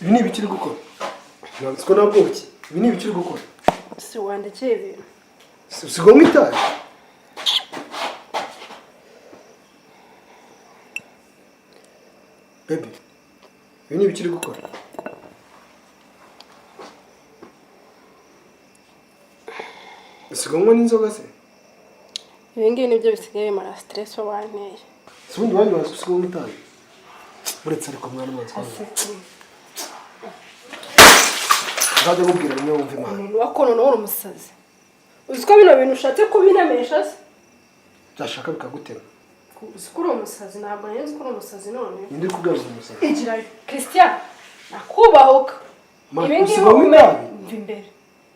Ibi ni ibikiri gukora. Ntabwo nabwo iki. Ibi ni ibikiri gukora. Si wandekeye ibintu. Usigaho mwitaye. Baby. Ibi ni ibikiri gukora. Usigaho n'inzoga se? Ibi ngibi nibyo bisigaye bimara stress wanteye. Subundi wanyu wazi usigaho mwitaye. Uretse ariko mwana mwanzi. Ntajya mubwira rimwe wumva imana. Umuntu wakono n'uri umusazi. Uziko bino bintu ushatse kubinamesha se? Byashaka bikagutema. Uziko uri umusazi ntabwo nzi ko uri umusazi none. Ndi kubwira umusazi. Igira Christian nakubahuka. Ibi ngibi umva imbere.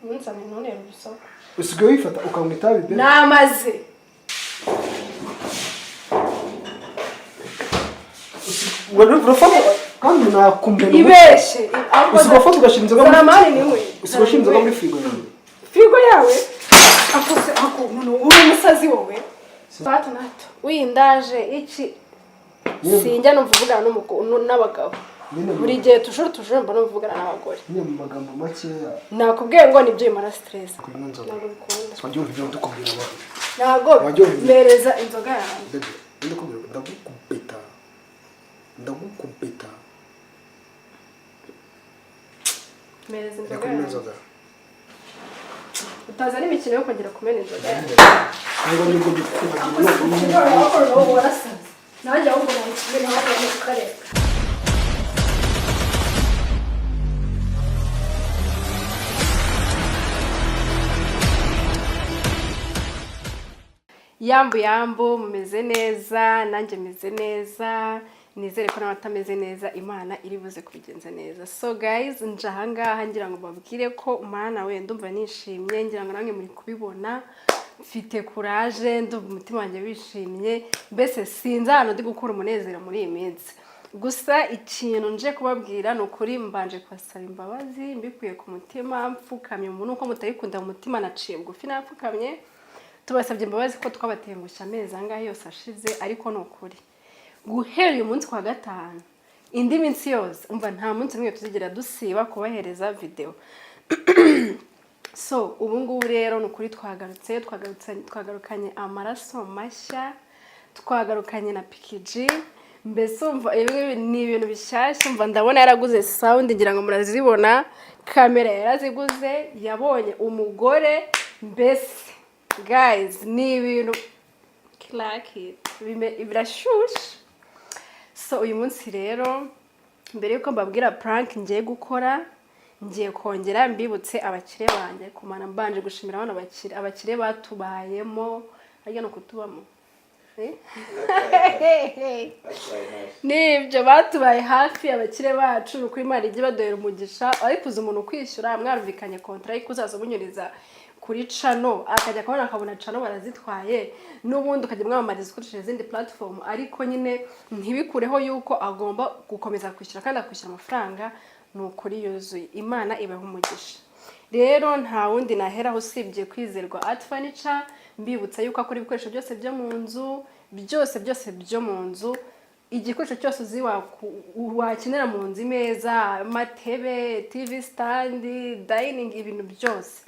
Unsane none rusaba. Usigaye wifata ukamwita bibe. Namaze. Urafata kandi nakumbe. Ibeshe. Usibafata ugashinza gamwe. Saramani niwe. Usibashinza gamwe frigo yawe. Frigo yawe? Akose none uri umusazi wowe. Bato nato. Windaje iki sinjya numvugana n'abagabo. Buri gihe tujuru mba numvugana n'abagore. Ni mu magambo makeya. Nakubwiye ngo nibyo imara stress. Ntabwo bikunda. Twajye ibyo ndukubwira abantu. Ntabwo mereza inzoga yawe. Ndakubwira ndagukubita. Ndagukubita. Mereza inzoga. Utaza n'imikino yo kongera kumena inzoga. Ntabwo nibwo bikubwira. Ntabwo warasaze. Nanjye ahubwo nakubwira aho ari mu karere. Yambu mumeze neza nanjye meze neza nizere ko n'abatameze neza Imana iri buze kubigenza neza. So guys nje ahangaha ngira ngo babwire ko umwana we ndumva nishimye, ngira ngo namwe muri kubibona mfite courage, ndumva umutima wanjye wishimye, mbese sinzi hano ndi gukura umunezero muri iyi minsi. Gusa ikintu nje kubabwira no kuri mbanje kwasaba imbabazi mbikuye ku mutima, mfukamye umuntu uko mutayikunda mu mutima naciye bugufi napfukamye. Tubasabye imbabazi ko twabatengushya amezi angahe yose ashize, ariko no kuri guhera uyu munsi kwa gatanu indi minsi yose umva nta munsi n'umwe tuzigira dusiba kubahereza video. So ubu ngubu rero no kuri twagarukanye amaraso mashya, twagarukanye na PKG, mbese umva ni ibintu bishyashya. Umva ndabona yaraguze sound, ngira ngo murazibona, kamera yaraziguze, yabonye umugore, mbese guys ni ibintu birashushe. So uyu munsi rero mbere yuko mbabwira prank ngiye gukora, ngiye kongera mbibutse abakire banjye kumana mbanje gushimira abana abakire batubayemo ariko no kutubamo nibyo batubaye hafi abakire bacu nuko Imana ijye badohera umugisha, ariko uzi umuntu kwishyura mwarumvikanye contract kuzaza munyuriza kuri channel akajya akabona channel barazitwaye n'ubundi ukajya mwamamariza ukoresheje izindi platform, ariko nyine ntibikureho yuko agomba gukomeza kwishyura kandi akwishyura amafaranga nukuri yuzuye. Imana ibahe umugisha. Rero nta wundi naheraho usibye kwizerwa art furniture, mbibutsa yuko akora ibikoresho byose byo mu nzu, byose byo mu nzu, igikoresho cyose uzi wakenera mu nzu, imeza, amatebe, TV stand, dining, ibintu byose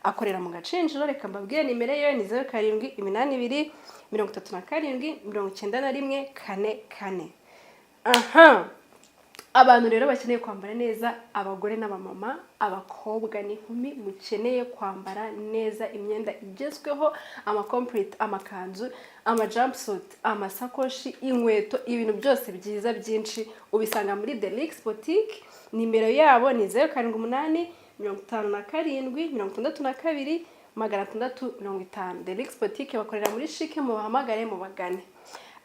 akorera mu Gacinjiro. Reka mbabwire nimero ye ni 0782 37 91 44. Aha, abantu rero bakeneye kwambara neza, abagore n'abamama, abakobwa n'inkumi mukeneye kwambara neza imyenda igezweho, ama complete, amakanzu, ama jumpsuit, amasakoshi, inkweto, ibintu byose byiza byinshi ubisanga muri The Lyind Boutique. Nimero yabo ni 078 57 62 The Lyind Boutique bakorera muri Chic, mu bahamagare mu bagane.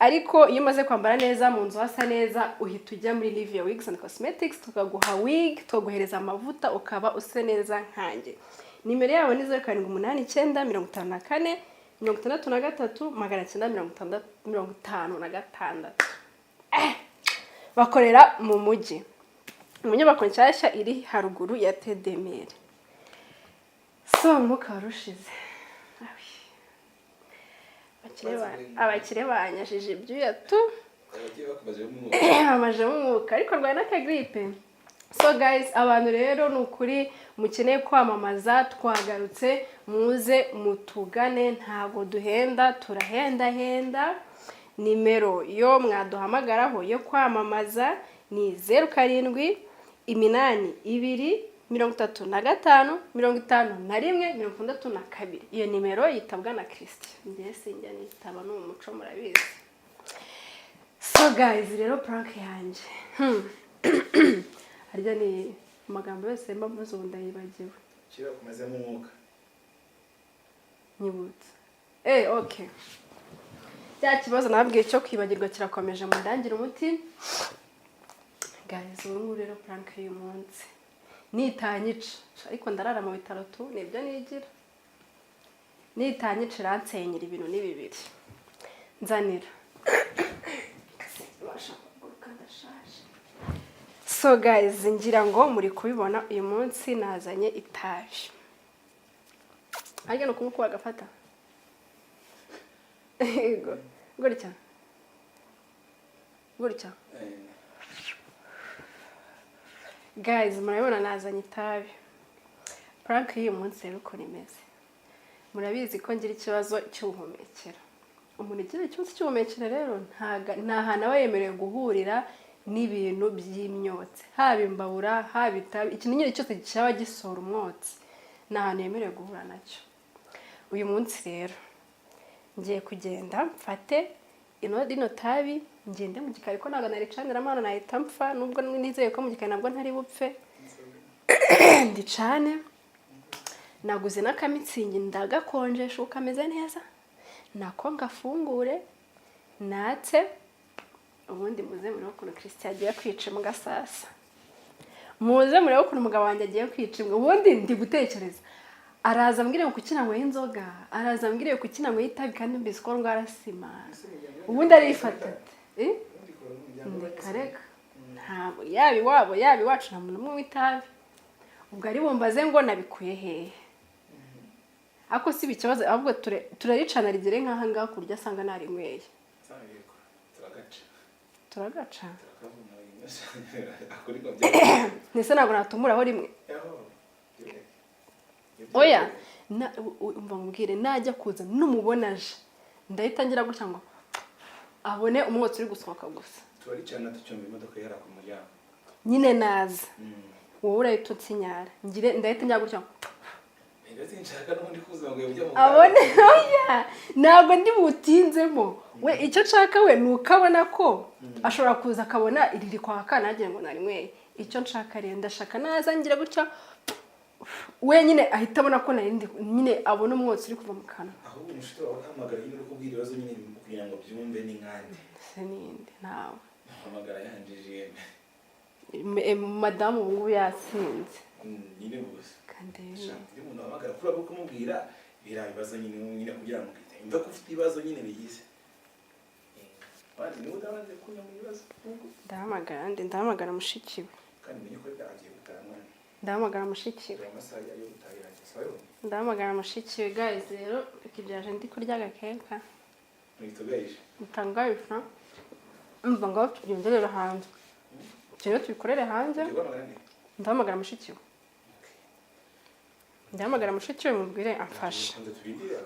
Ariko iyo umaze kwambara neza mu nzu hasa neza uhita ujya muri Livia Wigs and Cosmetics tukaguha wig, tukaguhereza amavuta ukaba use neza nkanjye. Nimero yabo ni 0789 53 956. Bakorera mu mujyi mu nyubako nshyashya iri haruguru ya Tedemere. So mukarushize abakire banyashije ibyuya tu amaje mu mwuka, ariko rwaye n'akagripe So guys, abantu rero nukuri mukeneye kwamamaza twagarutse muze mutugane ntago duhenda turahendahenda. Nimero yo mwaduhamagaraho yo kwamamaza ni 07-235-51-62. Iyo nimero yitabwa na Christian. Njye sinjya nitaba no umuco murabizi. So guys, rero prank yanje. Harya ni amagambo yose mba mvuze ubu ndayibagiwe. Kira kumezemo umwuka. Nyibutse. Okay. Cya kibazo nabwiye cyo kwibagirwa kirakomeje mu ndangira umuti. Guys, ubu rero prank y'uyu munsi. Nitanyica, ariko ndarara mu bitaro tu, nibyo nigira. Nitanyica ransenyira ibintu ni bibiri. Nzanira. So guys, ngira ngo muri kubibona uyu munsi nazanye itabi. Arya no kumuko bagafata. Ego. Gutya. Guys, murabona nazanye itabi. Prank y'uyu munsi rero uko nimeze. Murabizi ko ngira ikibazo cy'ubuhumekero. Umuntu ugira ikibazo cy'ubuhumekero rero nta hantu aba yemerewe guhurira n'ibintu by'imyotsi. Haba imbabura, haba itabi, ikintu nyine cyose cyaba gisora umwotsi. Nta hantu yemerewe guhura nacyo. Uyu munsi rero ngiye kugenda mfate ino tabi ngende mu gikari ko ntago naricanira amano nahita mpfa nubwo nizeye ko mu gikari nabwo ntari bupfe. Ndicane naguze n'akamitsingi ndagakonjesha ukameze neza nako ngafungure natse ubundi muze muri ukuntu Christian agiye kwica mu gasasa. Muze muri ukuntu umugabo wanjye agiye kwica ubundi ndi gutekereza araza ambwire ngo kukina ngo y'inzoga araza ambwire ngo kukina ngo y'itabi kandi mbizi ko ndwara sima ubundi arifata kareka ntabwo yabi wabo yabi wacu nta muntu umwe w'itabi ubwo ari bumbaze ngo nabikuye hehe ako si bikibazo ahubwo turaricana rigere nkaha ngaha kurya asanga narinyweye turagaca nese ntabwo natumuraho rimwe. Oya umva mbwire najya kuza numubonaje ndahita ngira gutya ngo abone umwotsi uri gusohoka gusa. Turaricana tucyumva imodoka yara ku muryango nyine naza wowe urahita utsinyara ngire ndahita njya gutya abone. Oya ntabwo ndi butinzemo we icyo nshaka we nukabona ko ashobora kuza akabona iriri kwa kana agiye ngo narinyweye. Icyo nshaka rero ndashaka naza ngira gutya we nyine ahita abona ko narindi nyine abona umwotsi uri kuva mu kanwa. Aho umushito wahamagara nyine uko bwira ibibazo nyine kugira ngo byumve ni nkande se ninde nawe hamagara yanjije madamu ngubu yasinze nyine bose kandi ndi umuntu hamagara kuri abo kumubwira birabibazo nyine kugira ngo imva ko ufite ibibazo nyine bigize bandi ni udabanze kunya mu bibazo ndahamagara mushiki we kandi menye ko byagiye gutaramwana ndahamagara mushiki we amasaha yo gutahiranye sayo ndahamagara mushiki we. Guys rero ikibyaje ndi kurya agakeka mwitogeje mutangayifa umva ngo tugenderera hanze cyane tubikorere hanze. Ndahamagara mushiki we mubwire amfasha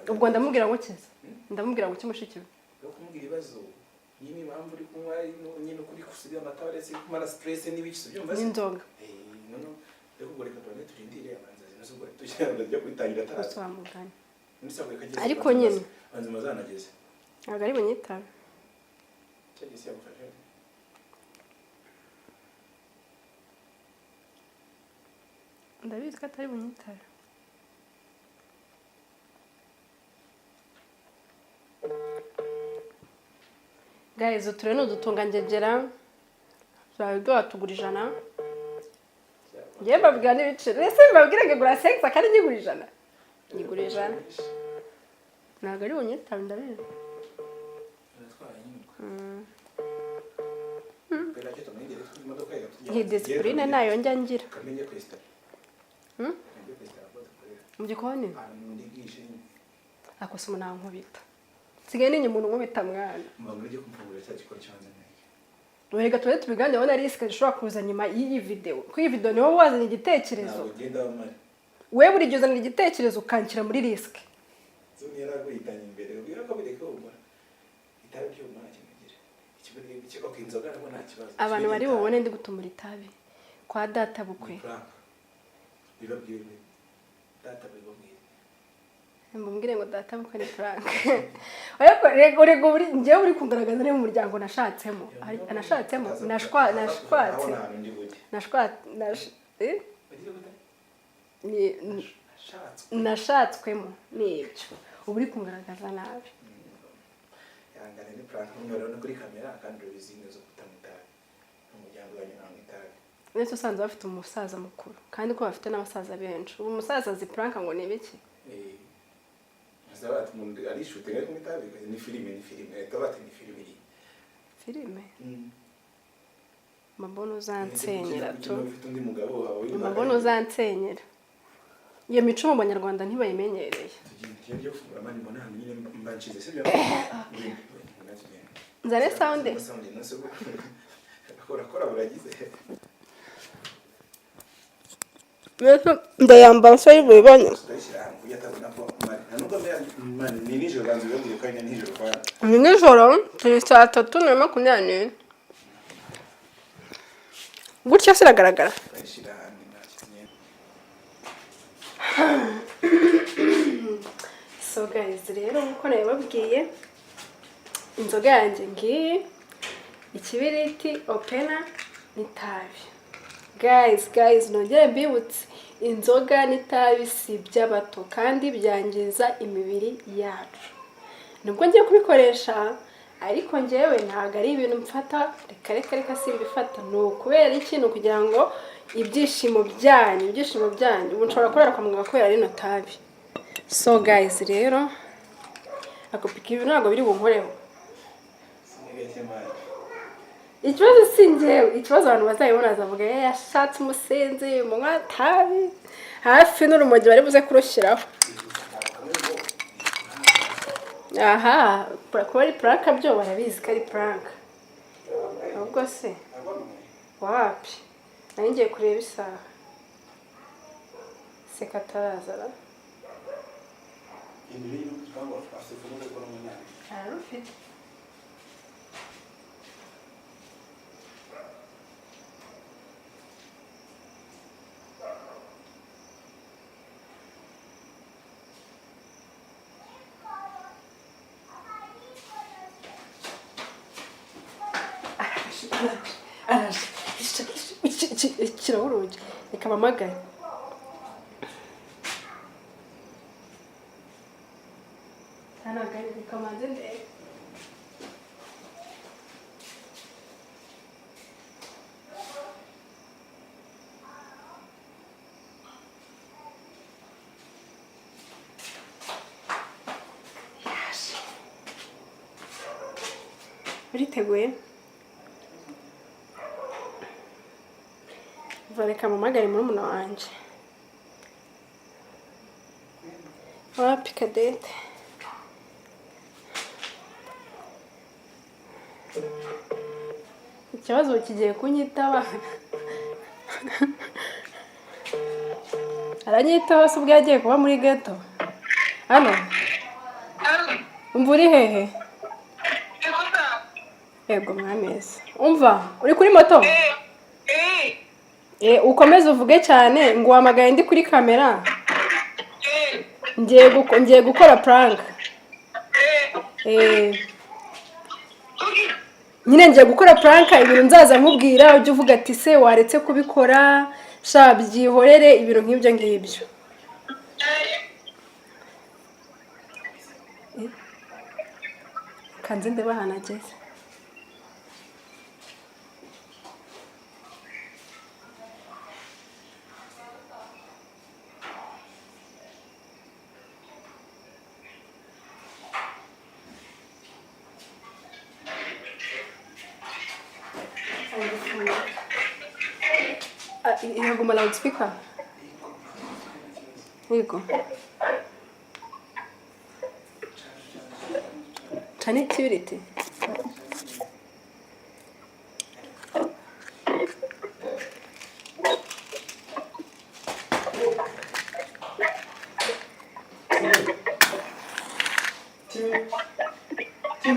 ubwo ndamubwira ngo kiza ndamubwira ngo mushiki we kumubwira ibibazo nyine impamvu uri kunywa nyine ukuri kusiga amata uretse kumara stress n'ibiki byumva n'inzoga none rero ubwo reka tubanze turindire abanza zino ubwo tujyana byo kwitangira taraswamugana ariko nyine banze mazanageze ntabwo ari bunyitabe cyagise yamufashe ndabizi ko atari bunyitabe. Guys uture n'udutunga ngegera turabiduha tugura 100 ngiye babwira n'ibiciro ese mbabwira ngo gura 6 kandi nyigura 100 nyigura 100 ntabwo ari bunyitabe ndabizi iyi discipline nayo njya ngira mu gikoni ako se umuntu nkubita sigaye ninye umuntu nkubita mwana mba muri cyo kumfungura cya gikoni cyane Reka tuwe tubigane ubona risk zishobora kuza nyuma y'iyi video. Ku iyi video niho wazanye igitekerezo. Wewe buri gihe igitekerezo ukankira muri risk. Zumira guhitanya imbere ubwira ko bireke ubona. Itabi cyo nta kimenyere. Ikibiri cyo kinzoga nabo nta kibazo. Abantu bari bubone ndi gutumura itabi kwa data bukwe. Bibabwire. Data bibabwire. Mbumgire ngo data bukwe ni frank. Ariko rego buri ngiye uri kugaragaza ne mu muryango nashatsemo. Nashatsemo nashatswemo nibyo ubu uri kugaragaza nabi yangana ni prank n'urabona kuri kamera kandi ubizinga zo kutamutaye umuryango wanyu ntamutaye nese usanze bafite umusaza mukuru kandi ko bafite n'abasaza benshi ubu umusaza zi prank ngo ni biki azaba tumuntu ari shooting ariko mutabe ni filime tabate ni filime Mabono uzansenyera tu undi mugabo wawe Mabono uzansenyera iyo mico mu Banyarwanda ntibayimenyereye tugiye byo fura mani mbona nyine mbanchize sibyo nzare sound nase akora buragize Beto ndayamba so yibonye ni nijoro ganzo yongeye kanya nijoro kwa ni nijoro turi saa 3:40 gutya siragaragara so guys rero uko nababwiye inzoga yanjye ngiyi ikibiriti opena n'itabi guys nongere mbibutse inzoga n'itabi si by'abato kandi byangiza imibiri yacu nubwo ngiye kubikoresha ariko njyewe ntago ari ibintu mfata reka simbifata no kubera ikintu kugira ngo ibyishimo byanyu ubu nshobora kurara kwa muganga kubera rino tabi so guys rero akopika ibintu ntabwo biri bunkoreho ikibazo singewe ikibazo abantu bazayibona azavuga yashatse umusenzi munywa tabi hafi n'urumogi bari buze kurushyiraho aha kuba ari prank byo barabizi ko ari prank ahubwo se wapi nari ngiye kureba isaha se katarazara arufite kirahuruge reka bamagare anagare reka manze ndebe uriteguye Vareka mamagare murumuna wanje. Wapi Kadete? Ikibazo kigiye kunyitaba. Aranyitaho se ubwo yagiye kuba muri ghetto. Hano. Umvuri hehe? Yego mwameze. Umva, uri kuri moto? Ukomeze uvuge cyane ngo wamagaye ndi kuri kamera. Ngiye gukora prank. Nyine ngiye gukora prank ibintu nzaza nkubwira ujye uvuga ati se waretse kubikora sha byihorere ibintu nk'ibyo ngibyo. Kanze ndeba hanageze. Inaguma loudspeaker. Yego. Connectivity.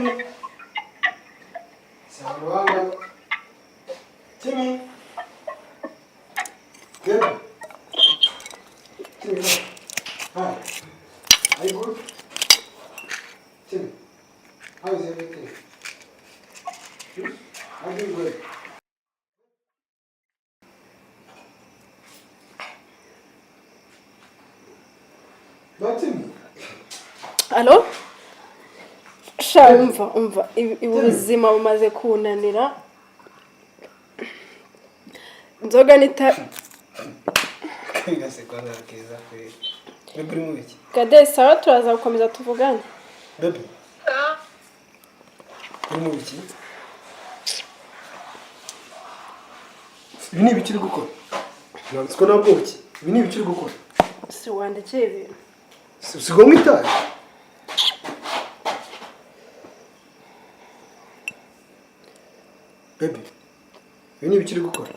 Timmy. Saruanga. Timmy. Baby. Timmy, hi. Are you good? Timmy, how is everything? I'm doing good. But Timmy. Alo? Sha umva ubuzima bumaze kunanira. Nzoga nita Kigase kwa keza kwe. Bebe mu biki? Kade sawa turaza gukomeza tuvugane. Bebe. Mu biki? Ibi ni ibikiri gukora. Ntabwo nabwo iki. Ibi ni ibikiri gukora. Si wandikeye ibintu. Sigo mwitaye. Bebe. Ibi ni ibikiri gukora.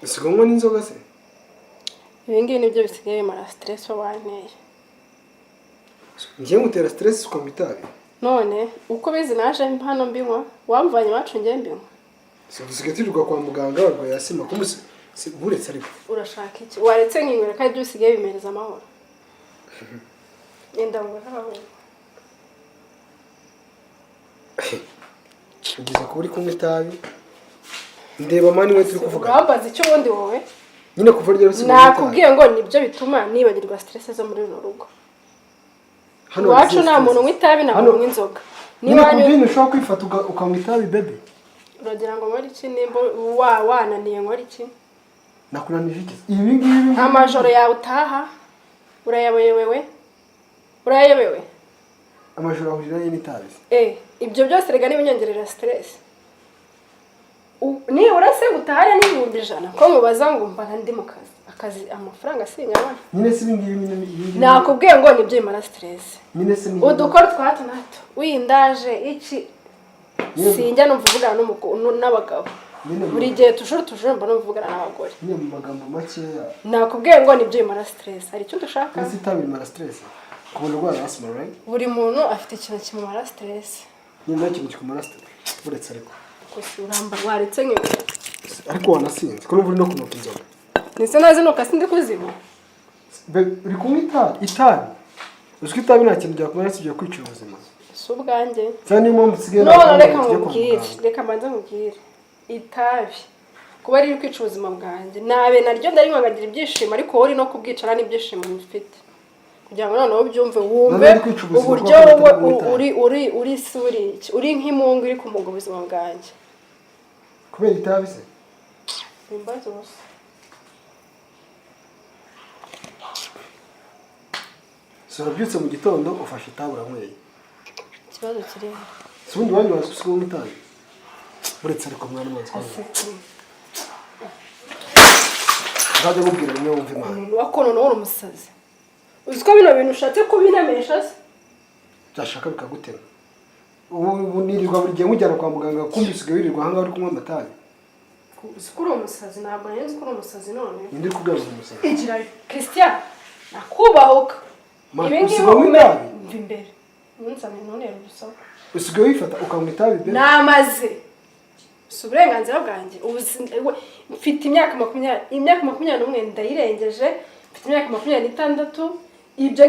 Sigo nywa n'inzoga se. Ibi ngibi nibyo bisigaye bimara stress wanteye. Ngiye ngutera stress kwa mwitaye. None uko bizi naje hano mbinywa wamvanye wacu ngiye mbinywa. Dusigatirwa kwa muganga barwaye yasima kumusi buretse ariko. Urashaka iki? Waretse nkinywera kandi byo bisigaye bimereza amahoro. Yenda ngo hawo. Ugize ko uri kumwe itabi. Ndeba mani we turi kuvuga. Urambaza icyo wundi wowe? Nyine kuva ryo rusi. Nakubwiye ngo nibyo bituma nibagirwa stress zo muri rugo. Wacu nta muntu w'itabi na muntu w'inzoga. Niwanyu bintu ushaka kwifata ukamwa itabi bebe. Uragira ngo muri iki nimbo wananiye ngo iki? Nakunanije iki? Ibi ngibi amajoro yawe utaha. Urayabewe? Urayabewe? Amajoro ahurira n'itabi. Ibyo byose rega nibinyongerera stress. Ni urase gutahara n'ibihumbi 100 ko mubaza ngo mbana ndi mu kazi. Akazi amafaranga sinyabona. Nyine si ibingibi nakubwiye ngo nibyo imara stress. Nyine si udukora twato nato. Windaje iki sinjya numvugana n'abagabo. Buri gihe tujuru mbona mvugana n'abagore. Nyine mu magambo makeya. Nakubwiye ngo nibyo imara stress. Hari icyo dushaka? Ese itabi imara stress. Kubona rwara asma right? Buri muntu afite ikintu kimumara stress. Nyine ikintu kikumara stress. Buretse ariko. Kusuramba waretse nke. Ariko wanasinze. Ko numva no kunuka inzoga. Nise nazi no kasindi kuzima. Uri kumwita itabi. Uzwi itabi nta kintu byakumara sibyo kwicira ubuzima. Subwanjye. Cyane mu mutsigera. No reka mubwire. Reka manza mubwire. Itabi. Kuba riri kwica ubuzima bwanjye. Nabe naryo ndarinywa ngagira ibyishimo ariko wori no kubwicara n'ibyishimo mfite. Kugira ngo noneho byumve wumve uburyo uri nk'imungu iri kumuga ubuzima bwanjye. Kubera itabi se? Imbazo bose. Surabyutse mu gitondo ufashe itabi uranyweye. Ikibazo kiri. Sundi wanyu wasusigo mutabi. Buretse ariko mwana mwanzi kwa. Ndaje mubwira nimwe wumve imana. Wakono no umusazi. Uziko bino bintu ushatse kubinamesha se? Byashaka bikagutema. Ubu nirirwa buri gihe mujyana kwa muganga kumbi usigaye wirirwa hanga uri kunywa amatabi. Uzikuru umusazi ntabwo nzi ko umusazi none. Ndi kugaruza umusazi. Igira Christian nakubahuka. Ibi ngibi umve imbere. Unsane none rubusa. Usigaye wifata ukanywa itabi be. Namaze. Uburenganzira bwanjye mfite imyaka 21 ndayirengeje. Mfite imyaka 26 ibyo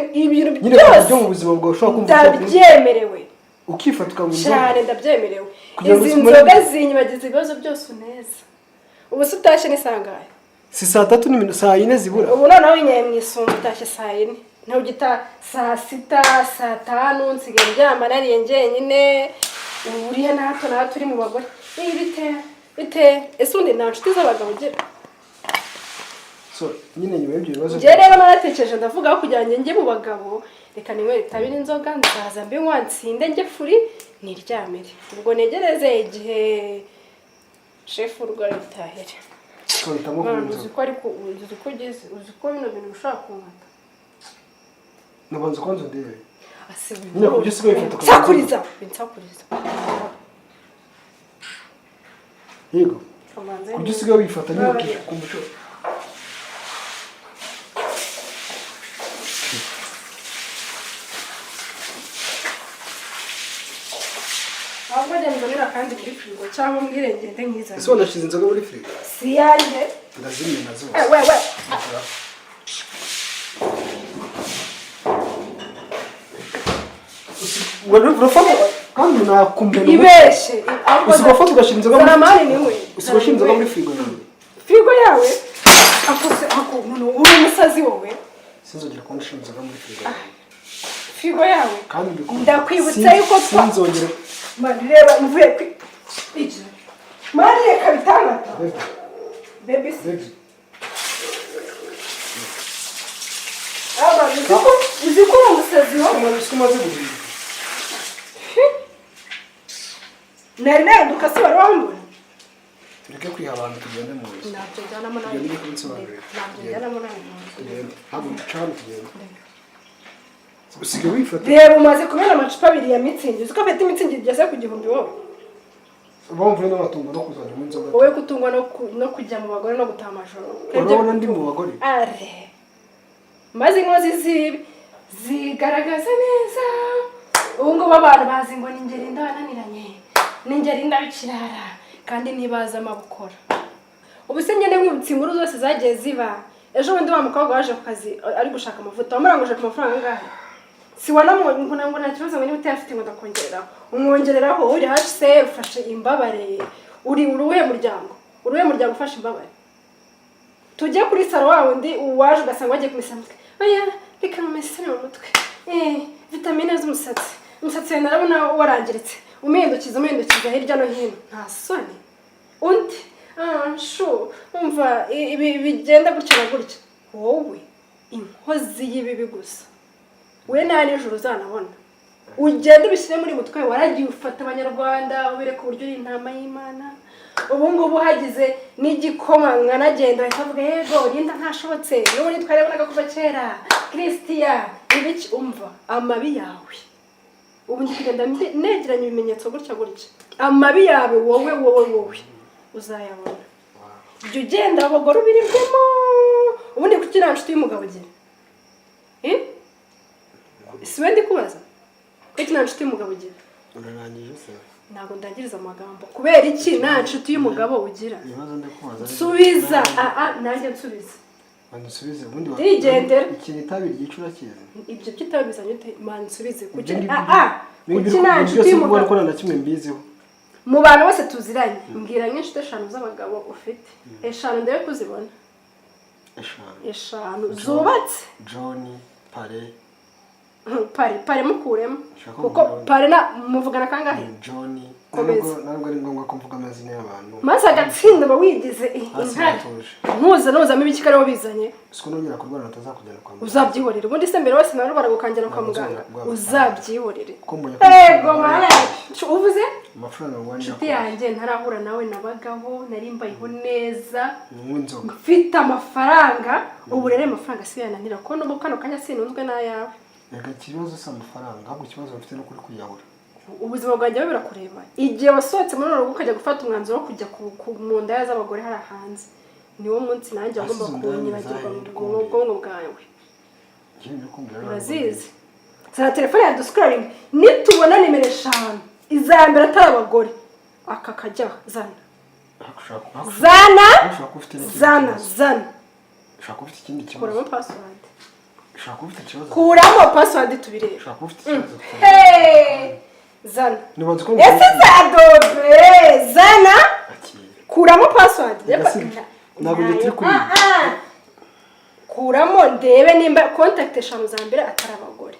byose byo mu buzima bwawe ushobora kumva ndabyemerewe. Ukifata ukanywa cyane ndabyemerewe. Izi nzoga zinyibagiza ibibazo byose neza. Ubu sutashye nisangaye. Si saa 3 saa 4 zibura. Ubu noneho winyaye mwisumba utashye saa 4. Naho gita saa 6 saa 5 nsigaye ndyama nariye njyenyine. Uriya na hato turi mu bagore. Bite ese undi nta nshuti z'abagabo ugira. So nyine nyuma y'ibyo bibazo. Je rero naratekereje ndavuga ko kugira ngo njye mu bagabo reka niwe itabi n'inzoga ndaza mbe nwansinde njye furi niryamire. Ubwo negereze igihe chef urwa ritahere. So itamo kuzo. Uzi ko ariko uzi ko ugeze uzi ko bino bintu bishaka kumata. Nabanza kwanza ndebe. Asibe. Nyine kujya sigaye ifata Sakuriza. Yego. Kujya sigaye wifata nyine kumbuco. ahubwo njya mbonera kandi muri firigo cyangwa mbwire ngende nkizana. ese wanashyize inzoga muri firigo? Si yanjye. Ndazimye nazo. We. urafata kandi nakumbera ibeshe. urafata ugashyira inzoga muri firigo. ugashyira inzoga muri firigo yawe. Firigo yawe? Ako umuntu uri umusazi wowe. Sinzongera kubona ushyira inzoga muri firigo. Firigo yawe? Kandi ndakwibutsa yuko sinzongera. Reba mvuye iki. Mari reka bitangata. Baby. Uzi ko umusazi wowe? Umaze guhinduka. Nari naduka se wari wambona? Tureke kwiha abantu tugende mu nzu. Ntabyo njyanamo nawe. Tugende kubinsobanurira. Ntabyo njyanamo nawe. Tugende. Ntabwo ducana tugende. Usigaye wifata. Reba umaze kumena amacupa abiri ya mitsingi. Uzi ko afite imitsingi igeze ku 1000 wowe? Bamvuye n'amatungo no kuzajya mu nzoga. Wowe kutungwa no kujya mu bagore no gutaha amajoro. Urabona ndi mu bagore. Are. Maze inkozi zigaragaza neza. Ubu ngo abantu bazi ngo ningeri ndabananiranye. Ningeri ndabikirara kandi nibaza amabukora. Ubu se nyene mwibutse inkuru zose zagiye ziba. Ejo bundi wa mukobwa waje ku kazi ari gushaka amavuta. Wamuranguje ku mafaranga ngahe? Si wanamubonye ngo nta kibazo ngo niba utayafite ngo ndakongereraho. Umwongereraho uri HCR ufashe imbabare. Uri uruhe muryango? Uruhe muryango ufashe imbabare? Tujye kuri saro wawe ndi uwaje ugasanga wagiye kumisamutwe. Oya, reka mumesere mu mutwe. Vitamine z'umusatsi. Umusatsi narabona warangiritse. Umendukiza hirya no hino. Nta soni. Undi shu umva ibi bigenda gutya na gutya. Wowe inkozi y'ibibi gusa. We nani ijuru zanabona. Ugenda ubishyire muri mutwe waragiye ufata abanyarwanda ubireka uburyo uri intama y'Imana. Ubu ngubu hagize n'igikoma nkanagenda bakavuga yego Linda ntashobotse n'uri twarebonaga kuva kera Christian ibiki umva amabi yawe. Ubu ndi kugenda negeranya ibimenyetso gutya amabi yawe wowe uzayabona. Jya ugenda abagore ubirirwemo ubundi kugira nshuti y'umugabo ugira. Siwe ndi kubaza kugira nshuti y'umugabo ugira. Urarangije se? Ntabwo ndangiriza amagambo kubera iki nta nshuti y'umugabo ugira. Subiza nanjye nsubiza. Nsubize ubundi ndigendera. Ikintu itabiri gicura kiza. Ibyo kitabizanye ute mansubize kugira kuki nta nshuti y'umugabo ko na kimwe mbiziho. Mu bantu bose tuziranye mbwira nk'inshuti 5 z'abagabo ufite. 5 ndebe kuzibona. 5 zubatse. John Pare Pare mukuremo kuko Pare na muvugana kangahe? John ntabwo ari ngombwa ko mvuga amazina y'abantu. Maze agatsinda bawigize intare. Ntuzamo ibikikare bizanye. Siko nongera kurwana atazakujyana kwa muganga. Uzabyihorera ubundi se mbere wese nawe baragukangira kwa muganga. Uzabyihorera. Ego mara. Uvuze? Amafaranga ngwani. Nshuti yanjye ntarahura nawe nabagaho nari mbayeho neza. Mfite amafaranga ubu rero amafaranga si yananira ko no kano kanya sinunzwe n'ayawe. Ega kibazo se amafaranga ahubwo kibazo mfite no kuri kuyahura. Ubuzima bwanjye birakureba. Igihe wasohotse muri rugo ukajya gufata umwanzuro wo kujya mu nda z'abagore hari hanze. Niwo munsi nanjye agomba kunyibagirwa mu bwongo bwawe. Urazizi. Za telefone ya duscrolling nitubona nimero 5 izambere atari abagore. Aka kajya zana. Zana. Ushaka ufite ikindi kibazo. Kuramo password. Ushaka ufite ikibazo. Kuramo password tubireba. Ushaka ufite ikibazo. Zana. Nibanze ko ese zadobe zana kuramo password ntabwo turi kuri kuramo ndebe nimba contact 5 za mbere atari abagore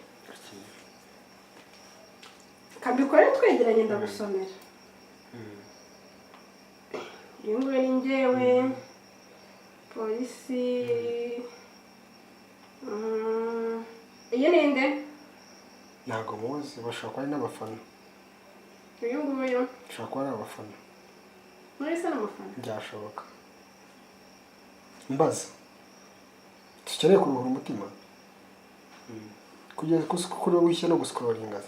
kabikore twegeranye ndagusomera yungwe ningewe polisi iyi ninde ntabwo muzi bashaka ari n'abafana. Uyu nguyu ushaka kuba ari abafana. Mwese n'amafana? Byashoboka. Mbaza. Tukeneye kuruhura umutima. Kugeza kuri wishyira no guscrollinga.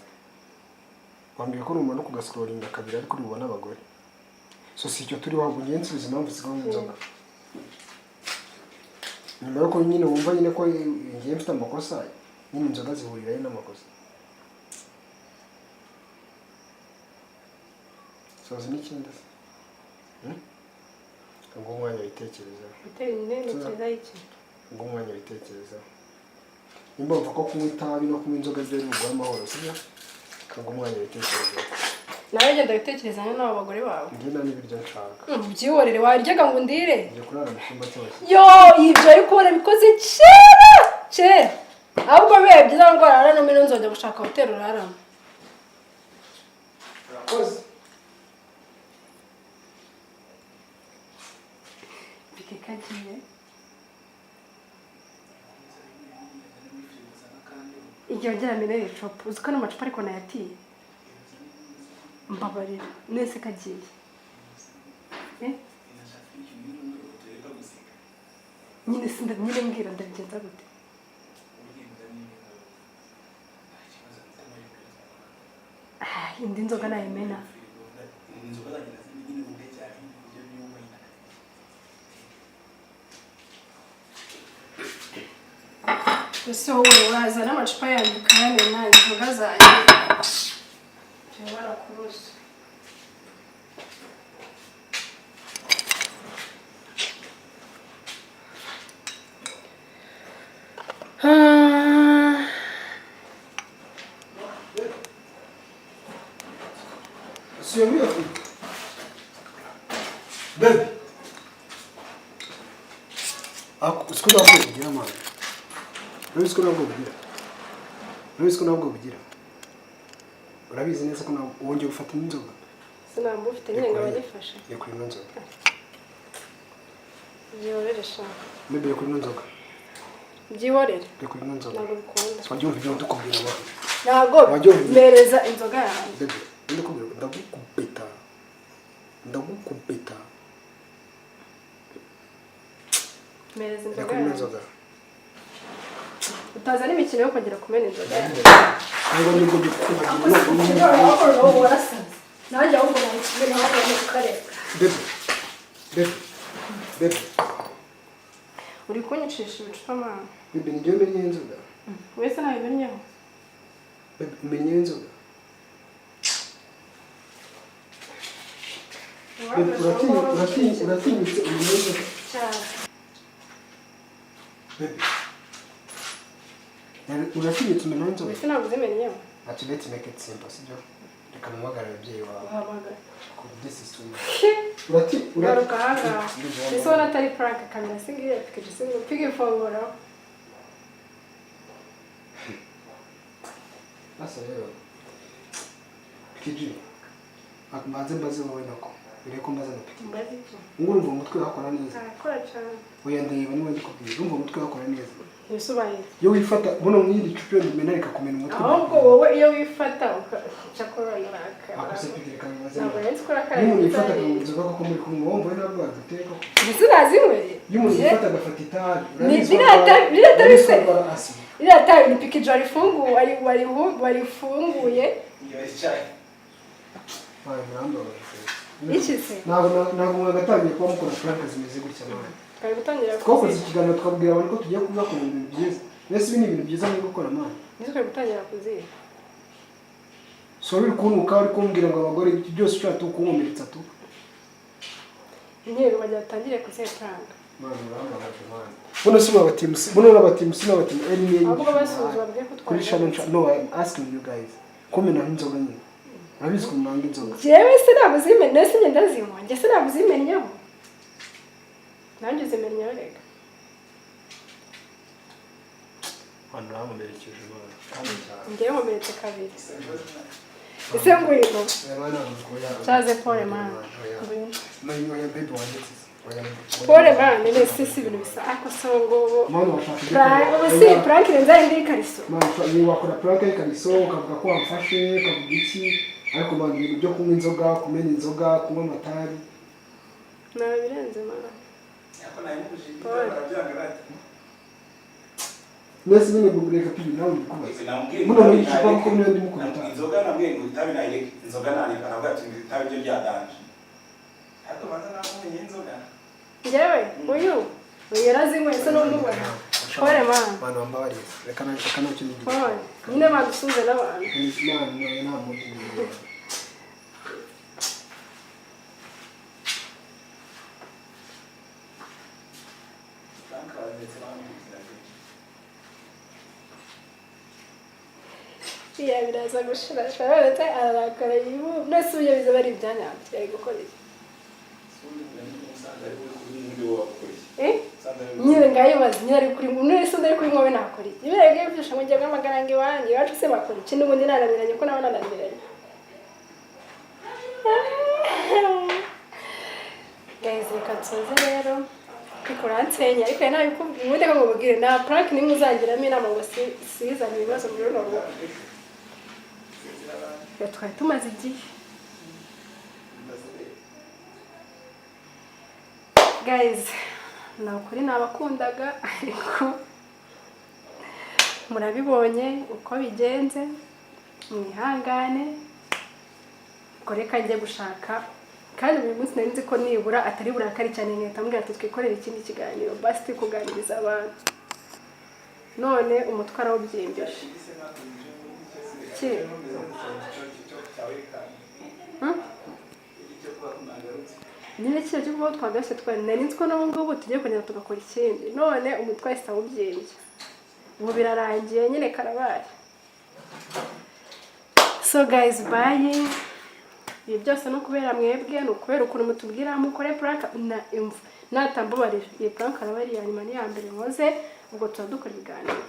Wambwiye ko urumva no kugascrollinga kabiri ariko urubona abagore. So si cyo turi wabwo nyensubiza impamvu zigaho inzoga. Nyuma yuko nyine wumva nyine ko ngiye mfite amakosa nyine inzoga zihurira n'amakosa. soza n'ikindi ngo umwanya witekerezaho uteye ntekereza iki ngo umwanya witekerezaho nimba wumva ko kunywa itabi no kunywa inzoga byo biguha amahoro sibyo ngo umwanya witekerezaho nawe genda witekereza n'abo bagore bawe njye nta n'ibiryo nshaka byihorere waryaga ngo ndire ngiye kurara mu cyumba cyose yo ibyo ariko warabikoze kera ahubwo bibaye byiza ngo warara no mino nzongera gushaka hoteli uraramo urakoze kagiye igihe ugera mineri shopu uzi ko ano macupa ariko nayatiye mbabarira nese kagiye nyine mbwira ndabigenza gute indi nzoga nayimena ese wowe uraza n'amacupa yanyu ukayamena inzoga zanyu baba barakuruza Sio mio. Baby. Usiku nabwo bugira mwana. Usiku nabwo bugira. Usiku nabwo bugira. Urabizi neza ko wongeye gufata inzoga. Sinambu ufite nyine ngo bagifashe. Yakuri inzoga. Byihorere sha. Baby yakuri inzoga. Byihorere. Yakuri inzoga. Ntabwo bikunda. Wagiye umva ibyo ndukubwira mwana. Ntabwo mereza inzoga yawe. Baby, ndakubwira ndagukubita. Mereza inzoga yawe. Utaza n'imikino yo kongera kumena inzoga yawe. Ntabwo nibwo bikubwira. Ntabwo warasaze. Nanjye ahubwo nayikimena aho mu karere. Baby. Uri kunyicisha ibicupa mama. Baby, ngiye menye inzoga. Wese nabimenyeho. Baby, menye inzoga. Uratinyitse umuneza cyane. Baby. Uratinyitse umuneza. Wese ntabwo uzimenyeho. Ati let's make it simple, sibyo? Reka mpamagara ababyeyi bawe. Uhamagara. This is too much. Garuka hanga. Ese wana atari prank kamera singiye pike singo pige forward. Asa rero. Kiji. Akumaze mbaze wowe nako. Bireko mbaze no pike. Mbaze iki? Ngurumva umutwe wakora neza. Akora cyane. Oya ndeba niwe ndikubwira. Urumva umutwe wakora neza. Yusubaye. Yo wifata buno mwiri cupyo ndimena reka kumena umutwe. Ahubwo wowe iyo wifata cyakora naraka. Akose pike kamaze. Ntabwo yari skora kare. Nimu wifata kamuzoga ko muri kumwe wumva nabwo aguteka. Bizinaziwe. Yumu wifata agafata itabi. Birata ni pike jari fungu walifunguye. Ay mrando. Iki se? Ntabwo mwagatangiye kuba mukora prank zimeze gutya nawe. Kari gutangira twakoze ikiganiro twabwira abantu ko tugiye kuvuga ku bintu byiza. Mbese ibi ni ibintu byiza muri gukora mwana. Nizo kari gutangira kuziha. So biri kunuka ari kumbwira ngo abagore iki byose ushaka tukunkomeretsa tu. Intero bajya tangire kuziha prank. Mwana urangamaje mwana. Buno sima abatimusi, buno n'abatimusi n'abatimu enye. Ahubwo basuzwa bwe ko kuri channel no I'm asking you guys. Komena inzoga nyine. Abizi ko mnanga inzoga. Jewe se nabuzime nese ngenda zinywa. Nge se nabuzimenyaho. Nanjye zimenyaho rega. Hano namumerekeje mwana. Kandi cyane. Ngewe nkomeretse kabiri. Ese ngwino. Mwana ngoya. Chaze pole mwana. Ngwino ya baby wanjye. Pole mwana nene sisi ibintu bisa akosongo. Mwana washaka. Prank prank renza indi kariso. Mwana ni wakora prank kariso ukavuga ko wamfashe ukavuga iki ariko mwana ibintu byo kunywa inzoga kumena inzoga kunywa amatabi. Nabirenze mwana. Yako na yimuje barabyanga bati. Nese nyine bugureka pibi nawe ndikubaza. Muno muri kipa ko mwe ndi mukubita. Inzoga nabwiye ngo itabi nayireke. Inzoga nani baravuga ati itabi byo byadanje. Hato banza namumenye inzoga. Ngewe uyu yarazinywe se no mubona. Pole mwana. Mwana wambabariye. Reka no kintu. Pole. Nyine badusuze n'abantu. Mwana nta muntu. iya biraza gushira shobora arakara yibu nese uye bize bari byanyabye ari gukora iki nyine ngayibaza nyine ari kuri nese ndari kuri mwobe nakora iki birege byusha mu gihe bw'amagaranga iwanyu yacu se bakora iki n'ubundi nanabiranye ko nawe nanabiranye guys reka tuze rero kwikuransenya ariko nawe ubundi ko mubwire na prank nimwe uzangiramo inama ngo sizane ibibazo muri runo rugo twari tumaze igihe guys nakuri nabakundaga ariko murabibonye uko bigenze mwihangane ko reka njye gushaka kandi uyu munsi nari nzi ko nibura atari burakari cyane nkahita mbwira ati twikorere ikindi kiganiro basi tukuganiriza abantu none umutwe arawubyimbije nyine kiriya cyo kuba twagashye twari nari nzi ko n'ubu ngubu tugiye kongera tugakora ikindi none umutwe ahise awubyimbye ubu birarangiye nyine karabaye so guys bye ibi byose no kubera mwebwe no kubera ukuntu mutubwira mukore prank na imvu natambubarira iyi prank araba ari ya nyuma ni ya mbere nkoze ubwo turadukora ibiganiro